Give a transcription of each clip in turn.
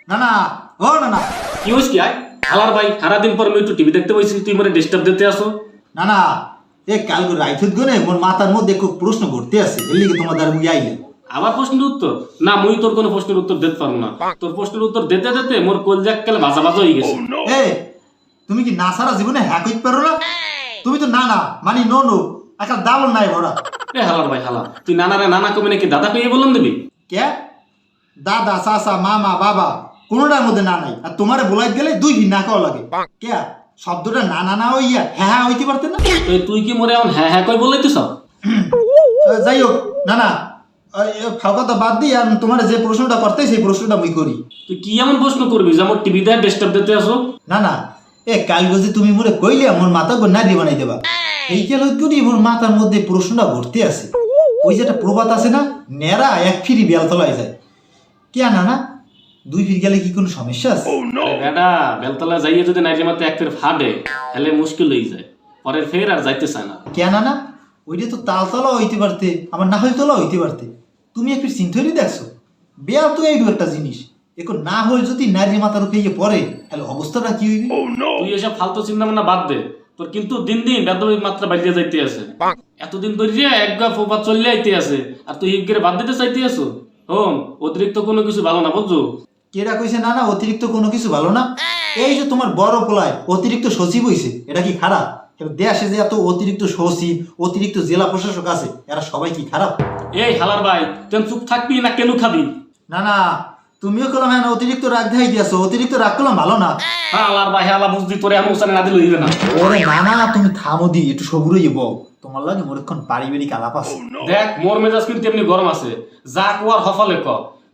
না না, ও না না, কি হইস কি আয় হালার ভাই সারাদিন পর আমি একটু টিভি দেখতে বসছি, তুই মানে ডিস্টার্ব দিতে আসো। না না, এ কালকে রাইথুত গনে মোর মাথার মধ্যে খুব প্রশ্ন ঘুরতে আছে, এর লিগে তোমার দ্বারা মুই আইলে। আবার প্রশ্নের উত্তর না, মুই তোর কোনো প্রশ্নের উত্তর দিতে পারবো না। তোর প্রশ্নের উত্তর দিতে দিতে মোর কলজাক কালে বাজা বাজা হয়ে গেছে। এ তুমি কি না সারা জীবনে হ্যাঁ কইতে পারো না? তুমি তো না না মানে নো নো, একটা দাবল নাই ভরা। এ হালার ভাই হালা, তুই নানারে নানা কমে নাকি দাদা কইয়ে বললাম দিবি? কে দাদা চাচা মামা বাবা কোনোটার মধ্যে না নাই, আর তোমারে বলাই গেলে দুই দিন না খাওয়া লাগে। কে শব্দটা না না না হইয়া হ্যাঁ হ্যাঁ হইতে পারতেন না? তুই কি মোরে এখন হ্যাঁ হ্যাঁ কই বললাই সব? যাই হোক না না, ফাও কথা বাদ দিই, আর তোমার যে প্রশ্নটা করতে সেই প্রশ্নটা মুই করি। তুই কি এমন প্রশ্ন করবি যে আমার টিভিতে ডিস্টার্ব দিতে আসো? না না, এ কাল বলছি তুমি মোরে কইলে আমার মাথা নাড়ি বানাই দেবা। এই গেল করি মোর মাথার মধ্যে প্রশ্নটা ভর্তি আছে। ওই যে একটা প্রবাদ আছে না, নেড়া এক ফিরি বেলতলায় যায়। কে না না, দুই ফির গেলে কি কোনো সমস্যা আছে? বেটা বেলতলা যাইয়ে যদি নাইজে মাতে এক ফের ফাটে তাহলে মুশকিল হয়ে যায়, পরের ফের আর যাইতে চায় না। কে না না, ওইটা তো তালতলা হইতে পারতে, আবার না হইতলা হইতে পারতে। তুমি এক ফির চিন্তাই দেখছো? বেয়াল তো এইটু একটা জিনিস, এখন না হই যদি নারী মাথার উপরে গিয়ে পড়ে তাহলে অবস্থাটা কি হইবে? তুই এসব ফালতু চিন্তা ভাবনা বাদ দে, তোর কিন্তু দিন দিন বেদবির মাত্রা বাড়িয়ে যাইতে আছে। এতদিন ধরে এক গা ফোপা চলে আইতে আছে, আর তুই হিগের বাদ দিতে চাইতে আছো। হোম অতিরিক্ত কোনো কিছু ভালো না, বুঝছো? কেরা কইছে না না অতিরিক্ত কোনো কিছু ভালো না? এই যে তোমার বড় পোলায় অতিরিক্ত সচিব হইছে, এটা কি খারাপ? এবার দেশে যে এত অতিরিক্ত সচিব অতিরিক্ত জেলা প্রশাসক আছে, এরা সবাই কি খারাপ? এই হালার ভাই তুই চুপ থাকবি না কেন খাবি? না না, তুমিও কলম হ্যাঁ অতিরিক্ত রাগ দেখাই দিয়েছো, অতিরিক্ত রাগ করলাম ভালো না। হালার ভাই হালা বুঝদি তোরে আমি উসানে না দিলে হইবে না। ওরে না না, তুমি থামো দি, একটু সবুরই যাবো, তোমার লাগে মোরক্ষণ পারিবারিক আলাপ আছে। দেখ মোর মেজাজ কিন্তু এমনি গরম আছে, যা কুয়ার হফলে ক,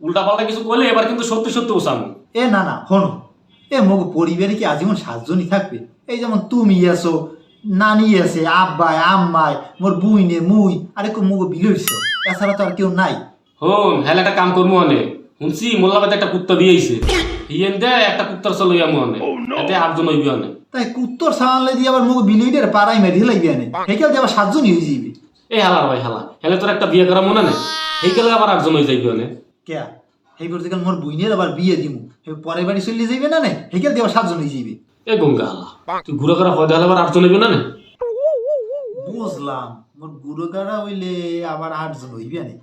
উল্টা পাল্টা কিছু কইলে এবার কিন্তু সত্যি সত্যি উসামু। এ না না হনো, এ মগ পরিবারে কি আজীবন সাতজনই থাকবে? এই যেমন তুমি আছো, নানি আছে, আব্বাই আম্মাই, মোর বুইনে মুই, আরে কো মগ বিলইছ, এছাড়া তো আর কেউ নাই। হন হেলে একটা কাম করবো অনে, শুনছি মোল্লাবাদে একটা কুত্তা দিয়েছে, হিয়েন দে একটা কুত্তার চলো ইয়ামু অনে, এতে আটজন হইবি অনে। তাই কুত্তর সামানলে দিয়ে আবার মগ বিলইডের পাড়াই মেরে লাগবে আনে, হেকেল দিয়ে আবার সাতজনই হয়ে যাইবে। এই হালার ভাই হালা, হেলে তোর একটা বিয়ে করা মনে নেই, এই গেলে আবার আটজন হয়ে যাইবি অনে। কে এই করতে গেল মোর বুইনের আবার বিয়ে দিমু, পরের বাড়ি চলে যাইবে না নে, হেকেল দিয়ে আবার সাতজন হয়ে যাইবে। এ গঙ্গা হালা, তুই ঘুরে করা পয়দা হলে আবার আটজন হইবি না নে? বুঝলাম, মোর গুড়ো গাড়া হইলে আবার আটজন হইবে আনে।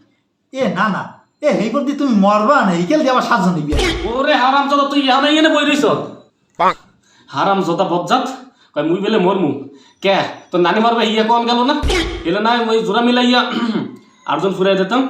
এ না না, এ হেই করতে তুমি মরবা না, হেকেল দিয়ে আবার সাতজন হইবে। ওরে হারাম জোতা তুই ইহা নাই এনে বই রইছ, হারাম জোতা বজ্জাত কয় মুই বেলে মরমু। কে তোর নানি মারবে ইয়া কোন গেল না, এলে না ওই জোড়া মিলাইয়া আটজন ফুরাই দিতাম।